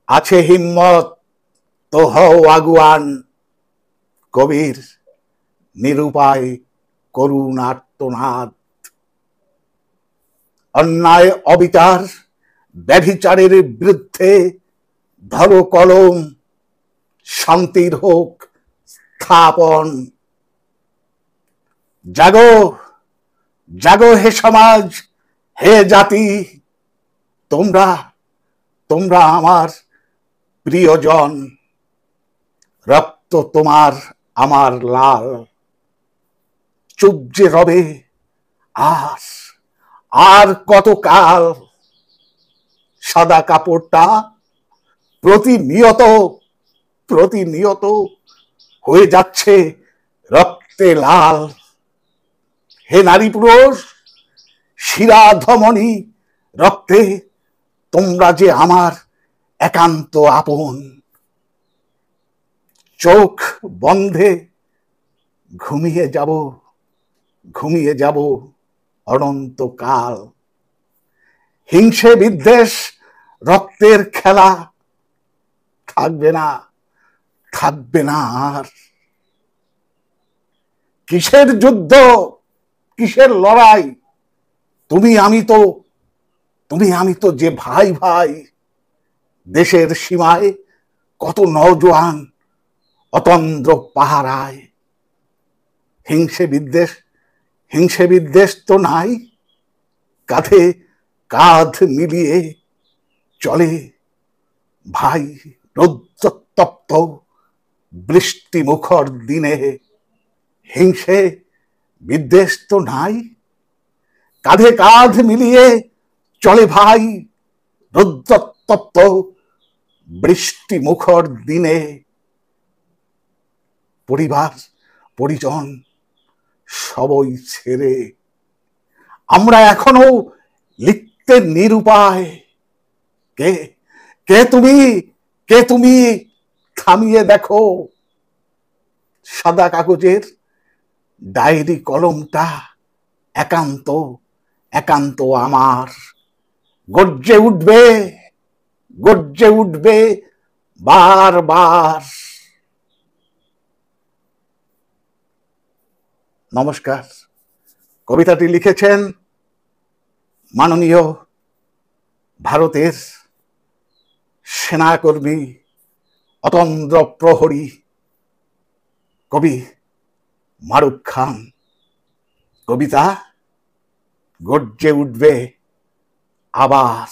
আছে হিম্মত তো হও আগুয়ান, কবির নিরুপায় করুণ আর্তনাদ। অন্যায় অবিচার ব্যভিচারের বিরুদ্ধে ধরো কলম, শান্তির হোক স্থাপন। জাগো জাগো হে সমাজ, হে জাতি, তোমরা তোমরা আমার প্রিয়জন। রক্ত তোমার আমার লাল, চুপ যে রবে আর আর কত কাল। সাদা কাপড়টা প্রতিনিয়ত প্রতিনিয়ত হয়ে যাচ্ছে রক্তে লাল। হে নারী পুরুষ, শিরা ধমনী রক্তে তোমরা যে আমার একান্ত আপন। চোখ বন্ধে ঘুমিয়ে যাব অনন্তকাল। হিংসে বিদ্বেষ রক্তের খেলা থাকবে না আর। কিসের যুদ্ধ, কিসের লড়াই, তুমি আমি তো যে ভাই ভাই। দেশের সীমায় কত নওজোয়ান অতন্দ্র পাহারায়। হিংসে বিদ্বেষ তো নাই, কাঁধে কাঁধ মিলিয়ে চলে ভাই রৌদ্রতপ্ত বৃষ্টি মুখর দিনে। হিংসে বিদ্বেষ তো নাই, কাঁধে কাঁধ মিলিয়ে চলে ভাই রৌদ্রতপ্ত বৃষ্টি মুখর দিনে। পরিবার পরিজন সবই ছেড়ে আমরা এখনো লিখতে নিরুপায়। কে কে তুমি থামিয়ে দেখো সাদা কাগজের ডায়েরি কলমটা, একান্ত আমার। গর্জে উঠবে বারবার। নমস্কার। কবিতাটি লিখেছেন মাননীয় ভারতের সেনাকর্মী অতন্দ্র প্রহরী কবি মারুফ খান। কবিতা গর্জে উঠবে আবার।